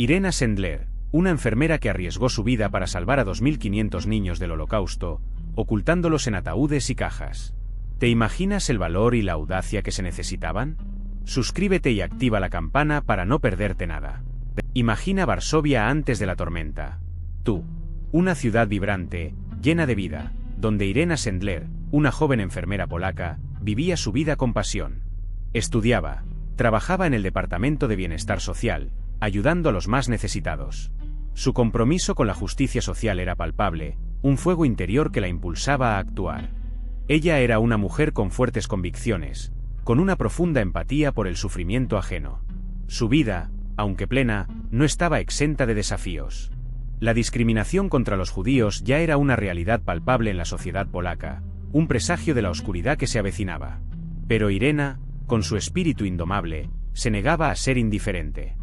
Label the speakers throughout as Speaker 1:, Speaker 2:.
Speaker 1: Irena Sendler, una enfermera que arriesgó su vida para salvar a 2.500 niños del Holocausto, ocultándolos en ataúdes y cajas. ¿Te imaginas el valor y la audacia que se necesitaban? Suscríbete y activa la campana para no perderte nada. Imagina Varsovia antes de la tormenta. Tú. Una ciudad vibrante, llena de vida, donde Irena Sendler, una joven enfermera polaca, vivía su vida con pasión. Estudiaba, trabajaba en el Departamento de Bienestar Social, ayudando a los más necesitados. Su compromiso con la justicia social era palpable, un fuego interior que la impulsaba a actuar. Ella era una mujer con fuertes convicciones, con una profunda empatía por el sufrimiento ajeno. Su vida, aunque plena, no estaba exenta de desafíos. La discriminación contra los judíos ya era una realidad palpable en la sociedad polaca, un presagio de la oscuridad que se avecinaba. Pero Irena, con su espíritu indomable, se negaba a ser indiferente.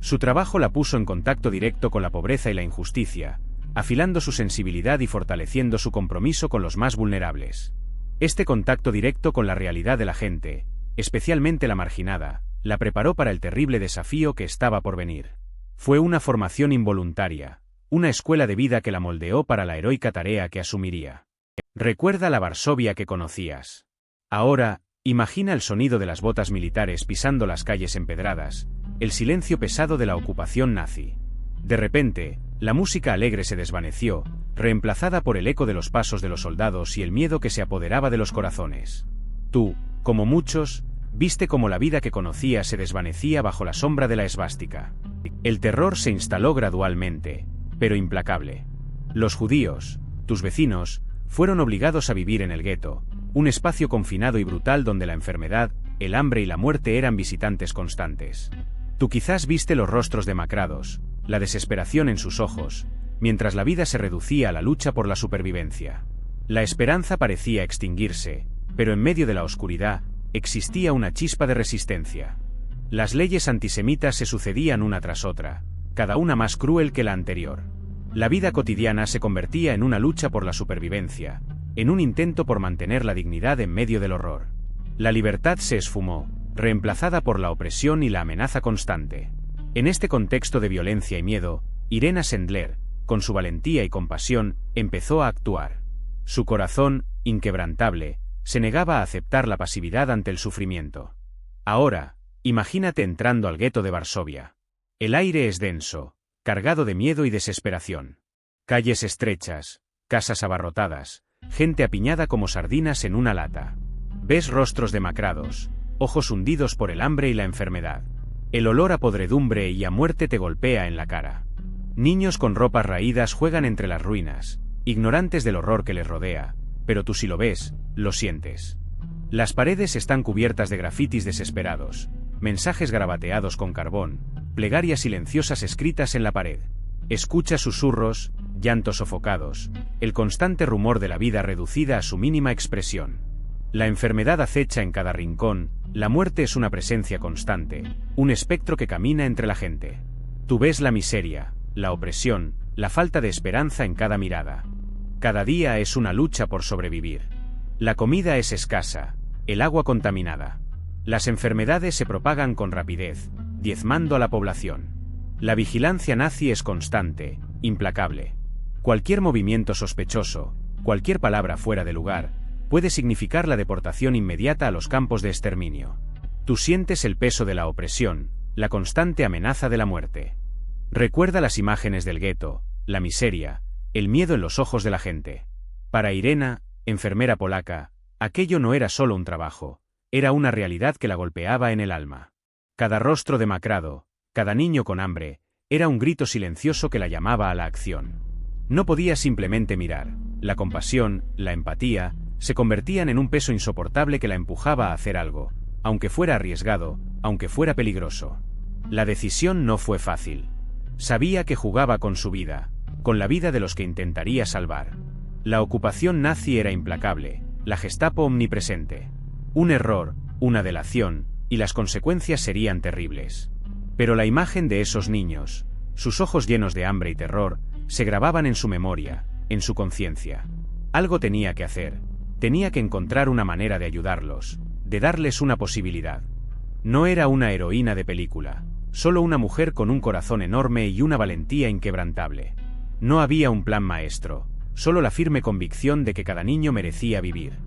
Speaker 1: Su trabajo la puso en contacto directo con la pobreza y la injusticia, afilando su sensibilidad y fortaleciendo su compromiso con los más vulnerables. Este contacto directo con la realidad de la gente, especialmente la marginada, la preparó para el terrible desafío que estaba por venir. Fue una formación involuntaria, una escuela de vida que la moldeó para la heroica tarea que asumiría. Recuerda la Varsovia que conocías. Ahora, imagina el sonido de las botas militares pisando las calles empedradas, el silencio pesado de la ocupación nazi. De repente, la música alegre se desvaneció, reemplazada por el eco de los pasos de los soldados y el miedo que se apoderaba de los corazones. Tú, como muchos, viste cómo la vida que conocías se desvanecía bajo la sombra de la esvástica. El terror se instaló gradualmente, pero implacable. Los judíos, tus vecinos, fueron obligados a vivir en el gueto, un espacio confinado y brutal donde la enfermedad, el hambre y la muerte eran visitantes constantes. Tú quizás viste los rostros demacrados, la desesperación en sus ojos, mientras la vida se reducía a la lucha por la supervivencia. La esperanza parecía extinguirse, pero en medio de la oscuridad, existía una chispa de resistencia. Las leyes antisemitas se sucedían una tras otra, cada una más cruel que la anterior. La vida cotidiana se convertía en una lucha por la supervivencia, en un intento por mantener la dignidad en medio del horror. La libertad se esfumó, reemplazada por la opresión y la amenaza constante. En este contexto de violencia y miedo, Irena Sendler, con su valentía y compasión, empezó a actuar. Su corazón, inquebrantable, se negaba a aceptar la pasividad ante el sufrimiento. Ahora, imagínate entrando al gueto de Varsovia. El aire es denso, cargado de miedo y desesperación. Calles estrechas, casas abarrotadas, gente apiñada como sardinas en una lata. Ves rostros demacrados, ojos hundidos por el hambre y la enfermedad. El olor a podredumbre y a muerte te golpea en la cara. Niños con ropas raídas juegan entre las ruinas, ignorantes del horror que les rodea, pero tú si lo ves, lo sientes. Las paredes están cubiertas de grafitis desesperados, mensajes garabateados con carbón, plegarias silenciosas escritas en la pared. Escucha susurros, llantos sofocados, el constante rumor de la vida reducida a su mínima expresión. La enfermedad acecha en cada rincón, la muerte es una presencia constante, un espectro que camina entre la gente. Tú ves la miseria, la opresión, la falta de esperanza en cada mirada. Cada día es una lucha por sobrevivir. La comida es escasa, el agua contaminada. Las enfermedades se propagan con rapidez, diezmando a la población. La vigilancia nazi es constante, implacable. Cualquier movimiento sospechoso, cualquier palabra fuera de lugar, puede significar la deportación inmediata a los campos de exterminio. Tú sientes el peso de la opresión, la constante amenaza de la muerte. Recuerda las imágenes del gueto, la miseria, el miedo en los ojos de la gente. Para Irena, enfermera polaca, aquello no era solo un trabajo, era una realidad que la golpeaba en el alma. Cada rostro demacrado, cada niño con hambre, era un grito silencioso que la llamaba a la acción. No podía simplemente mirar, la compasión, la empatía, se convertían en un peso insoportable que la empujaba a hacer algo, aunque fuera arriesgado, aunque fuera peligroso. La decisión no fue fácil. Sabía que jugaba con su vida, con la vida de los que intentaría salvar. La ocupación nazi era implacable, la Gestapo omnipresente. Un error, una delación, y las consecuencias serían terribles. Pero la imagen de esos niños, sus ojos llenos de hambre y terror, se grababan en su memoria, en su conciencia. Algo tenía que hacer, tenía que encontrar una manera de ayudarlos, de darles una posibilidad. No era una heroína de película, Solo una mujer con un corazón enorme y una valentía inquebrantable. No había un plan maestro, solo la firme convicción de que cada niño merecía vivir.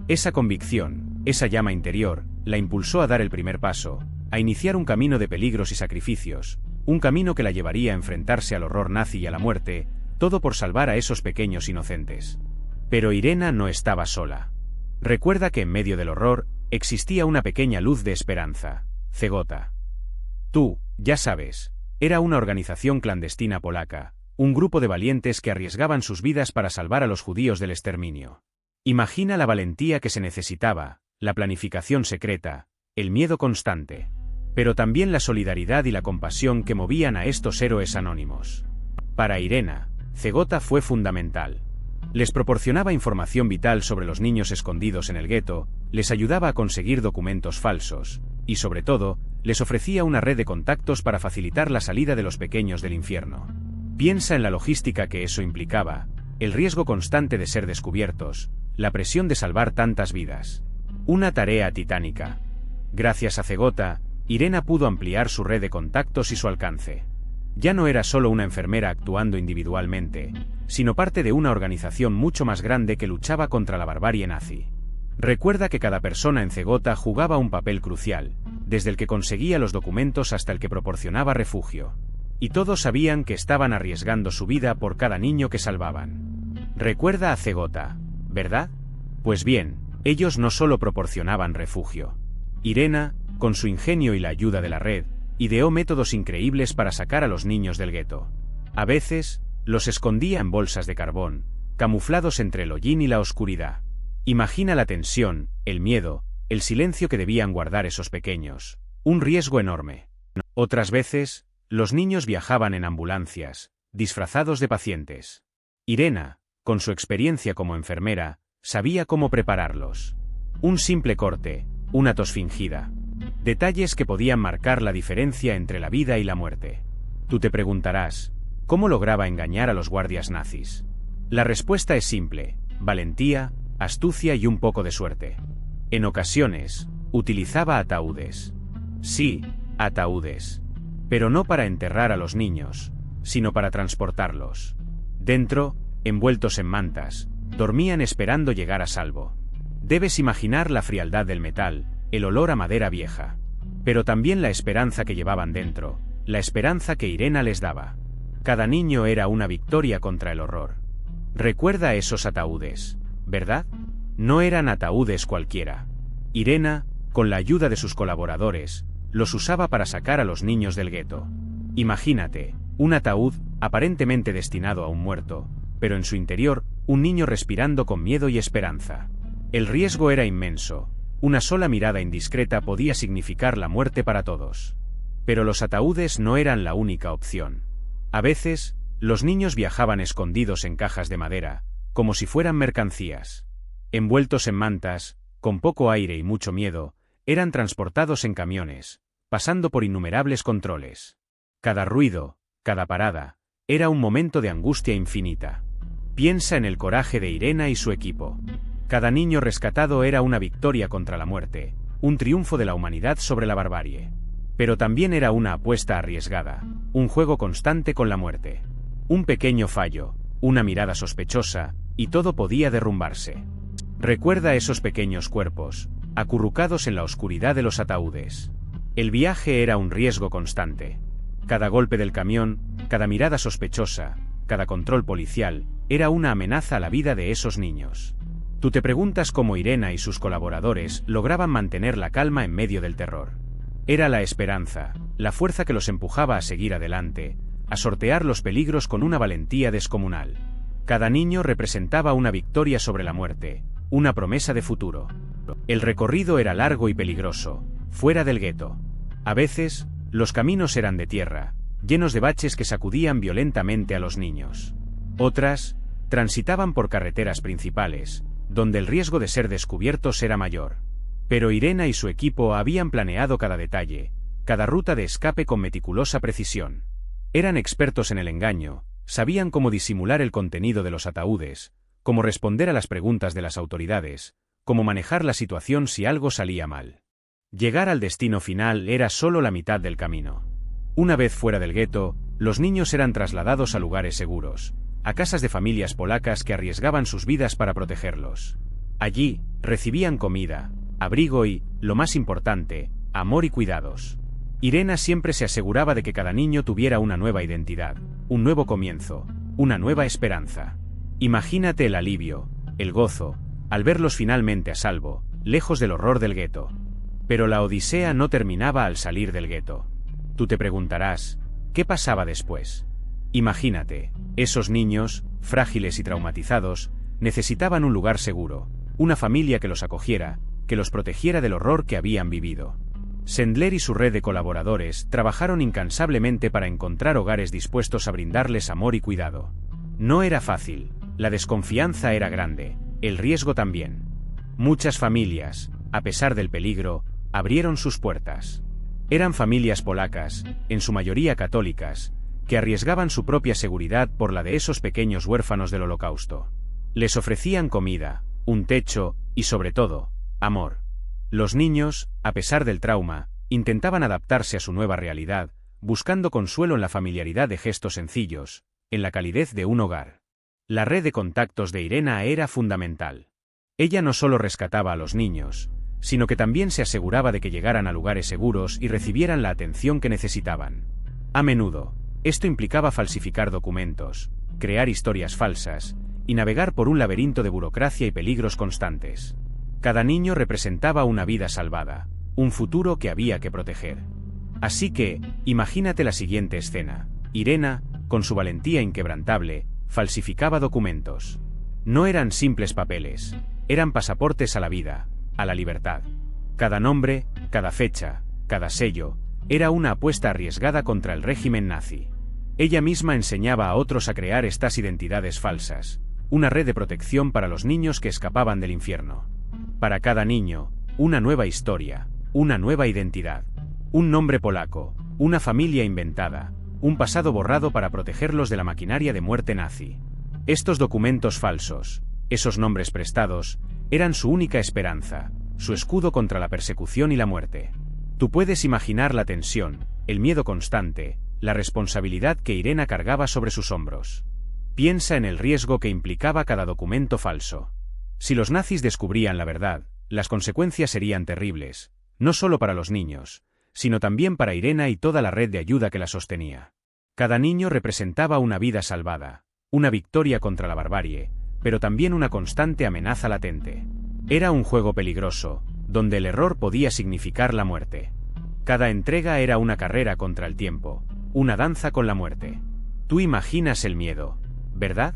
Speaker 1: Esa convicción, esa llama interior, la impulsó a dar el primer paso, a iniciar un camino de peligros y sacrificios, un camino que la llevaría a enfrentarse al horror nazi y a la muerte, todo por salvar a esos pequeños inocentes. Pero Irena no estaba sola. Recuerda que en medio del horror, existía una pequeña luz de esperanza: Zegota. Tú, ya sabes, era una organización clandestina polaca, un grupo de valientes que arriesgaban sus vidas para salvar a los judíos del exterminio. Imagina la valentía que se necesitaba, la planificación secreta, el miedo constante, pero también la solidaridad y la compasión que movían a estos héroes anónimos. Para Irena, Zegota fue fundamental. Les proporcionaba información vital sobre los niños escondidos en el gueto, les ayudaba a conseguir documentos falsos, y sobre todo, les ofrecía una red de contactos para facilitar la salida de los pequeños del infierno. Piensa en la logística que eso implicaba, el riesgo constante de ser descubiertos, la presión de salvar tantas vidas. Una tarea titánica. Gracias a Zegota, Irena pudo ampliar su red de contactos y su alcance. Ya no era solo una enfermera actuando individualmente, sino parte de una organización mucho más grande que luchaba contra la barbarie nazi. Recuerda que cada persona en Zegota jugaba un papel crucial, desde el que conseguía los documentos hasta el que proporcionaba refugio. Y todos sabían que estaban arriesgando su vida por cada niño que salvaban. Recuerda a Zegota, ¿verdad? Pues bien, ellos no solo proporcionaban refugio. Irena, con su ingenio y la ayuda de la red, ideó métodos increíbles para sacar a los niños del gueto. A veces, los escondía en bolsas de carbón, camuflados entre el hollín y la oscuridad. Imagina la tensión, el miedo, el silencio que debían guardar esos pequeños. Un riesgo enorme. Otras veces, los niños viajaban en ambulancias, disfrazados de pacientes. Irena, con su experiencia como enfermera, sabía cómo prepararlos. Un simple corte, una tos fingida. Detalles que podían marcar la diferencia entre la vida y la muerte. Tú te preguntarás, ¿cómo lograba engañar a los guardias nazis? La respuesta es simple: valentía, astucia y un poco de suerte. En ocasiones, utilizaba ataúdes. Sí, ataúdes. Pero no para enterrar a los niños, sino para transportarlos. Dentro, envueltos en mantas, dormían esperando llegar a salvo. Debes imaginar la frialdad del metal, el olor a madera vieja. Pero también la esperanza que llevaban dentro, la esperanza que Irena les daba. Cada niño era una victoria contra el horror. Recuerda esos ataúdes, ¿verdad? No eran ataúdes cualquiera. Irena, con la ayuda de sus colaboradores, los usaba para sacar a los niños del gueto. Imagínate, un ataúd, aparentemente destinado a un muerto, pero en su interior, un niño respirando con miedo y esperanza. El riesgo era inmenso. Una sola mirada indiscreta podía significar la muerte para todos. Pero los ataúdes no eran la única opción. A veces, los niños viajaban escondidos en cajas de madera, como si fueran mercancías. Envueltos en mantas, con poco aire y mucho miedo, eran transportados en camiones, pasando por innumerables controles. Cada ruido, cada parada, era un momento de angustia infinita. Piensa en el coraje de Irena y su equipo. Cada niño rescatado era una victoria contra la muerte, un triunfo de la humanidad sobre la barbarie. Pero también era una apuesta arriesgada, un juego constante con la muerte. Un pequeño fallo, una mirada sospechosa, y todo podía derrumbarse. Recuerda esos pequeños cuerpos, acurrucados en la oscuridad de los ataúdes. El viaje era un riesgo constante. Cada golpe del camión, cada mirada sospechosa, cada control policial, era una amenaza a la vida de esos niños. Tú te preguntas cómo Irena y sus colaboradores lograban mantener la calma en medio del terror. Era la esperanza, la fuerza que los empujaba a seguir adelante, a sortear los peligros con una valentía descomunal. Cada niño representaba una victoria sobre la muerte, una promesa de futuro. El recorrido era largo y peligroso, fuera del gueto. A veces, los caminos eran de tierra, llenos de baches que sacudían violentamente a los niños. Otras, transitaban por carreteras principales, donde el riesgo de ser descubiertos era mayor. Pero Irena y su equipo habían planeado cada detalle, cada ruta de escape con meticulosa precisión. Eran expertos en el engaño, sabían cómo disimular el contenido de los ataúdes, cómo responder a las preguntas de las autoridades, cómo manejar la situación si algo salía mal. Llegar al destino final era solo la mitad del camino. Una vez fuera del gueto, los niños eran trasladados a lugares seguros, a casas de familias polacas que arriesgaban sus vidas para protegerlos. Allí, recibían comida, abrigo y, lo más importante, amor y cuidados. Irena siempre se aseguraba de que cada niño tuviera una nueva identidad, un nuevo comienzo, una nueva esperanza. Imagínate el alivio, el gozo, al verlos finalmente a salvo, lejos del horror del gueto. Pero la odisea no terminaba al salir del gueto. Tú te preguntarás, ¿qué pasaba después? Imagínate, esos niños, frágiles y traumatizados, necesitaban un lugar seguro, una familia que los acogiera, que los protegiera del horror que habían vivido. Sendler y su red de colaboradores trabajaron incansablemente para encontrar hogares dispuestos a brindarles amor y cuidado. No era fácil, la desconfianza era grande, el riesgo también. Muchas familias, a pesar del peligro, abrieron sus puertas. Eran familias polacas, en su mayoría católicas, que arriesgaban su propia seguridad por la de esos pequeños huérfanos del Holocausto. Les ofrecían comida, un techo y, sobre todo, amor. Los niños, a pesar del trauma, intentaban adaptarse a su nueva realidad, buscando consuelo en la familiaridad de gestos sencillos, en la calidez de un hogar. La red de contactos de Irena era fundamental. Ella no solo rescataba a los niños, sino que también se aseguraba de que llegaran a lugares seguros y recibieran la atención que necesitaban. A menudo, esto implicaba falsificar documentos, crear historias falsas, y navegar por un laberinto de burocracia y peligros constantes. Cada niño representaba una vida salvada, un futuro que había que proteger. Así que, imagínate la siguiente escena. Irena, con su valentía inquebrantable, falsificaba documentos. No eran simples papeles, eran pasaportes a la vida, a la libertad. Cada nombre, cada fecha, cada sello, era una apuesta arriesgada contra el régimen nazi. Ella misma enseñaba a otros a crear estas identidades falsas, una red de protección para los niños que escapaban del infierno. Para cada niño, una nueva historia, una nueva identidad, un nombre polaco, una familia inventada, un pasado borrado para protegerlos de la maquinaria de muerte nazi. Estos documentos falsos, esos nombres prestados, eran su única esperanza, su escudo contra la persecución y la muerte. Tú puedes imaginar la tensión, el miedo constante, la responsabilidad que Irena cargaba sobre sus hombros. Piensa en el riesgo que implicaba cada documento falso. Si los nazis descubrían la verdad, las consecuencias serían terribles, no solo para los niños, sino también para Irena y toda la red de ayuda que la sostenía. Cada niño representaba una vida salvada, una victoria contra la barbarie, pero también una constante amenaza latente. Era un juego peligroso, donde el error podía significar la muerte. Cada entrega era una carrera contra el tiempo, una danza con la muerte. Tú imaginas el miedo, ¿verdad?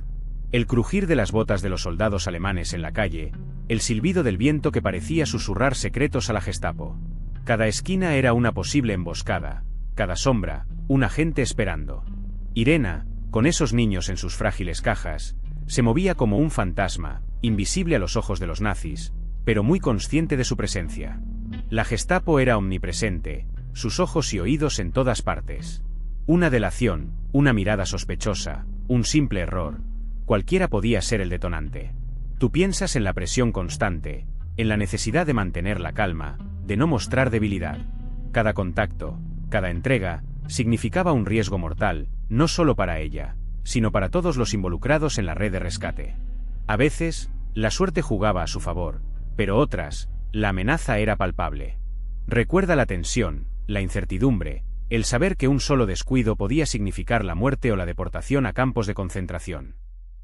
Speaker 1: El crujir de las botas de los soldados alemanes en la calle, el silbido del viento que parecía susurrar secretos a la Gestapo. Cada esquina era una posible emboscada, cada sombra, un agente esperando. Irena, con esos niños en sus frágiles cajas, se movía como un fantasma, invisible a los ojos de los nazis, pero muy consciente de su presencia. La Gestapo era omnipresente, sus ojos y oídos en todas partes. Una delación, una mirada sospechosa, un simple error, cualquiera podía ser el detonante. Tú piensas en la presión constante, en la necesidad de mantener la calma, de no mostrar debilidad. Cada contacto, cada entrega, significaba un riesgo mortal, no solo para ella, sino para todos los involucrados en la red de rescate. A veces, la suerte jugaba a su favor, pero otras, la amenaza era palpable. Recuerda la tensión, la incertidumbre, el saber que un solo descuido podía significar la muerte o la deportación a campos de concentración.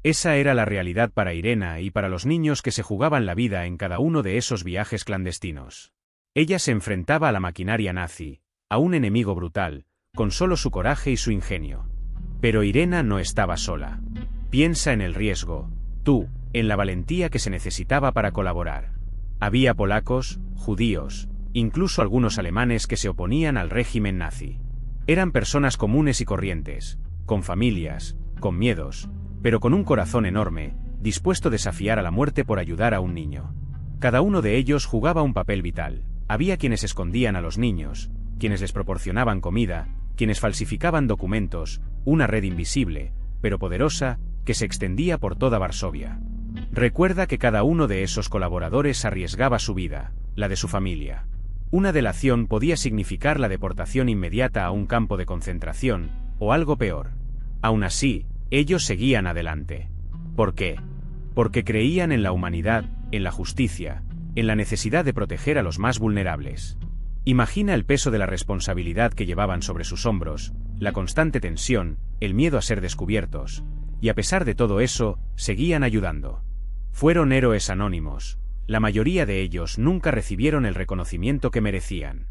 Speaker 1: Esa era la realidad para Irena y para los niños que se jugaban la vida en cada uno de esos viajes clandestinos. Ella se enfrentaba a la maquinaria nazi, a un enemigo brutal, con solo su coraje y su ingenio. Pero Irena no estaba sola. Piensa en el riesgo, tú, en la valentía que se necesitaba para colaborar. Había polacos, judíos, incluso algunos alemanes que se oponían al régimen nazi. Eran personas comunes y corrientes, con familias, con miedos, pero con un corazón enorme, dispuesto a desafiar a la muerte por ayudar a un niño. Cada uno de ellos jugaba un papel vital. Había quienes escondían a los niños, quienes les proporcionaban comida, quienes falsificaban documentos, una red invisible, pero poderosa, que se extendía por toda Varsovia. Recuerda que cada uno de esos colaboradores arriesgaba su vida, la de su familia. Una delación podía significar la deportación inmediata a un campo de concentración, o algo peor. Aún así, ellos seguían adelante. ¿Por qué? Porque creían en la humanidad, en la justicia, en la necesidad de proteger a los más vulnerables. Imagina el peso de la responsabilidad que llevaban sobre sus hombros, la constante tensión, el miedo a ser descubiertos, y a pesar de todo eso, seguían ayudando. Fueron héroes anónimos. La mayoría de ellos nunca recibieron el reconocimiento que merecían.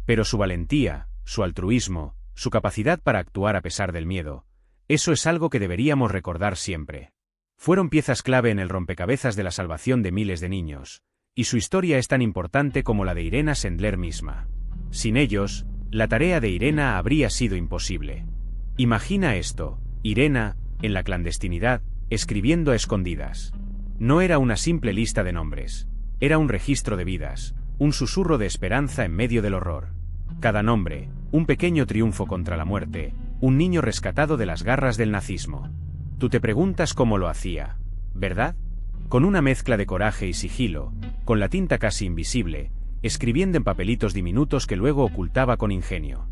Speaker 1: Pero su valentía, su altruismo, su capacidad para actuar a pesar del miedo, eso es algo que deberíamos recordar siempre. Fueron piezas clave en el rompecabezas de la salvación de miles de niños, y su historia es tan importante como la de Irena Sendler misma. Sin ellos, la tarea de Irena habría sido imposible. Imagina esto, Irena, en la clandestinidad, escribiendo a escondidas. No era una simple lista de nombres. Era un registro de vidas, un susurro de esperanza en medio del horror. Cada nombre, un pequeño triunfo contra la muerte, un niño rescatado de las garras del nazismo. Tú te preguntas cómo lo hacía, ¿verdad? Con una mezcla de coraje y sigilo, con la tinta casi invisible, escribiendo en papelitos diminutos que luego ocultaba con ingenio.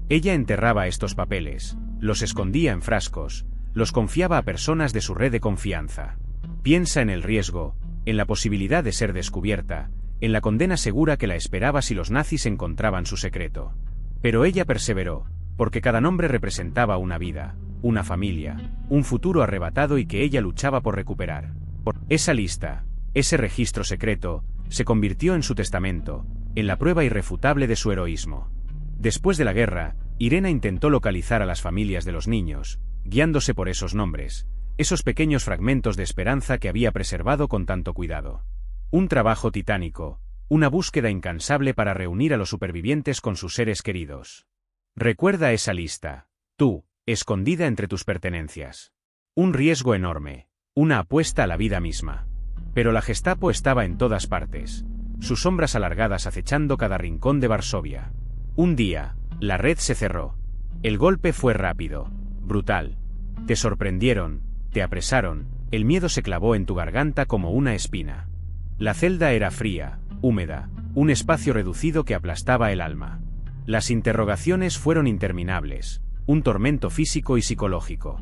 Speaker 1: Ella enterraba estos papeles, los escondía en frascos, los confiaba a personas de su red de confianza. Piensa en el riesgo, en la posibilidad de ser descubierta, en la condena segura que la esperaba si los nazis encontraban su secreto. Pero ella perseveró, porque cada nombre representaba una vida, una familia, un futuro arrebatado y que ella luchaba por recuperar. Esa lista, ese registro secreto, se convirtió en su testamento, en la prueba irrefutable de su heroísmo. Después de la guerra, Irena intentó localizar a las familias de los niños, guiándose por esos nombres, esos pequeños fragmentos de esperanza que había preservado con tanto cuidado. Un trabajo titánico, una búsqueda incansable para reunir a los supervivientes con sus seres queridos. Recuerda esa lista, tú, escondida entre tus pertenencias. Un riesgo enorme, una apuesta a la vida misma. Pero la Gestapo estaba en todas partes, sus sombras alargadas acechando cada rincón de Varsovia. Un día, la red se cerró. El golpe fue rápido, brutal. Te sorprendieron, te apresaron, el miedo se clavó en tu garganta como una espina. La celda era fría, húmeda, un espacio reducido que aplastaba el alma. Las interrogaciones fueron interminables, un tormento físico y psicológico.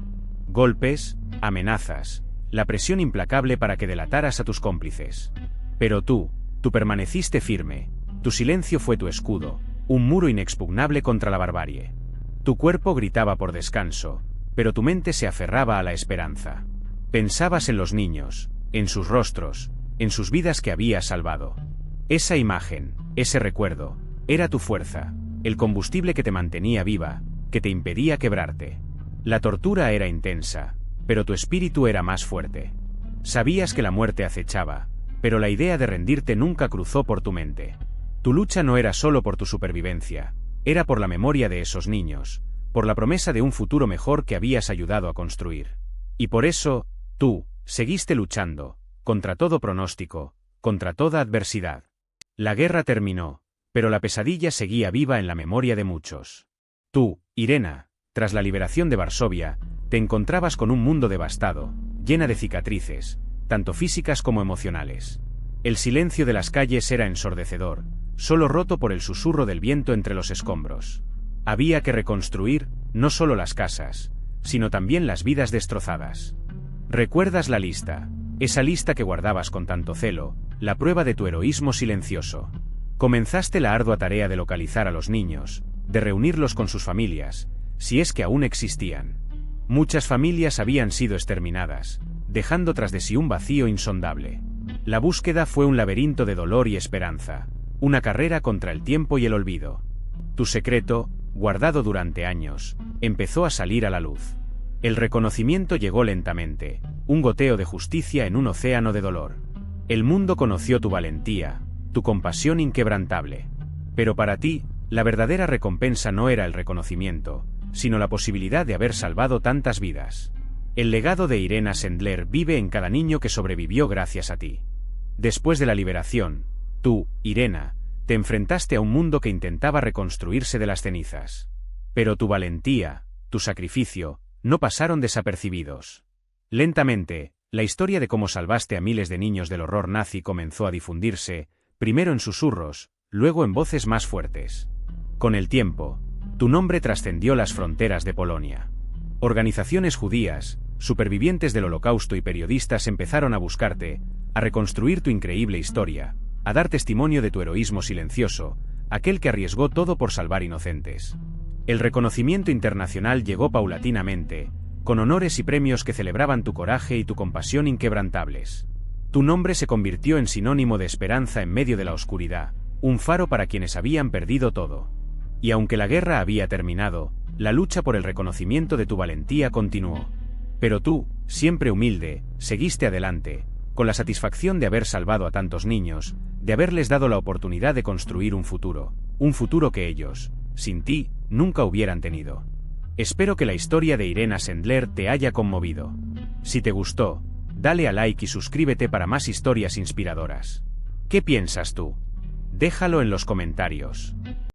Speaker 1: Golpes, amenazas, la presión implacable para que delataras a tus cómplices. Pero tú permaneciste firme, tu silencio fue tu escudo, un muro inexpugnable contra la barbarie. Tu cuerpo gritaba por descanso, pero tu mente se aferraba a la esperanza. Pensabas en los niños, en sus rostros, en sus vidas que habías salvado. Esa imagen, ese recuerdo, era tu fuerza, el combustible que te mantenía viva, que te impedía quebrarte. La tortura era intensa, pero tu espíritu era más fuerte. Sabías que la muerte acechaba, pero la idea de rendirte nunca cruzó por tu mente. Tu lucha no era solo por tu supervivencia, era por la memoria de esos niños, por la promesa de un futuro mejor que habías ayudado a construir. Y por eso, tú, seguiste luchando, contra todo pronóstico, contra toda adversidad. La guerra terminó, pero la pesadilla seguía viva en la memoria de muchos. Tú, Irena, tras la liberación de Varsovia, te encontrabas con un mundo devastado, llena de cicatrices, tanto físicas como emocionales. El silencio de las calles era ensordecedor, solo roto por el susurro del viento entre los escombros. Había que reconstruir, no solo las casas, sino también las vidas destrozadas. ¿Recuerdas la lista? Esa lista que guardabas con tanto celo, la prueba de tu heroísmo silencioso. Comenzaste la ardua tarea de localizar a los niños, de reunirlos con sus familias, si es que aún existían. Muchas familias habían sido exterminadas, dejando tras de sí un vacío insondable. La búsqueda fue un laberinto de dolor y esperanza, una carrera contra el tiempo y el olvido. Tu secreto, guardado durante años, empezó a salir a la luz. El reconocimiento llegó lentamente, un goteo de justicia en un océano de dolor. El mundo conoció tu valentía, tu compasión inquebrantable. Pero para ti, la verdadera recompensa no era el reconocimiento, sino la posibilidad de haber salvado tantas vidas. El legado de Irena Sendler vive en cada niño que sobrevivió gracias a ti. Después de la liberación, tú, Irena, te enfrentaste a un mundo que intentaba reconstruirse de las cenizas. Pero tu valentía, tu sacrificio, no pasaron desapercibidos. Lentamente, la historia de cómo salvaste a miles de niños del horror nazi comenzó a difundirse, primero en susurros, luego en voces más fuertes. Con el tiempo, tu nombre trascendió las fronteras de Polonia. Organizaciones judías, supervivientes del Holocausto y periodistas empezaron a buscarte, a reconstruir tu increíble historia, a dar testimonio de tu heroísmo silencioso, aquel que arriesgó todo por salvar inocentes. El reconocimiento internacional llegó paulatinamente, con honores y premios que celebraban tu coraje y tu compasión inquebrantables. Tu nombre se convirtió en sinónimo de esperanza en medio de la oscuridad, un faro para quienes habían perdido todo. Y aunque la guerra había terminado, la lucha por el reconocimiento de tu valentía continuó. Pero tú, siempre humilde, seguiste adelante, con la satisfacción de haber salvado a tantos niños, de haberles dado la oportunidad de construir un futuro que ellos, sin ti, nunca hubieran tenido. Espero que la historia de Irena Sendler te haya conmovido. Si te gustó, dale a like y suscríbete para más historias inspiradoras. ¿Qué piensas tú? Déjalo en los comentarios.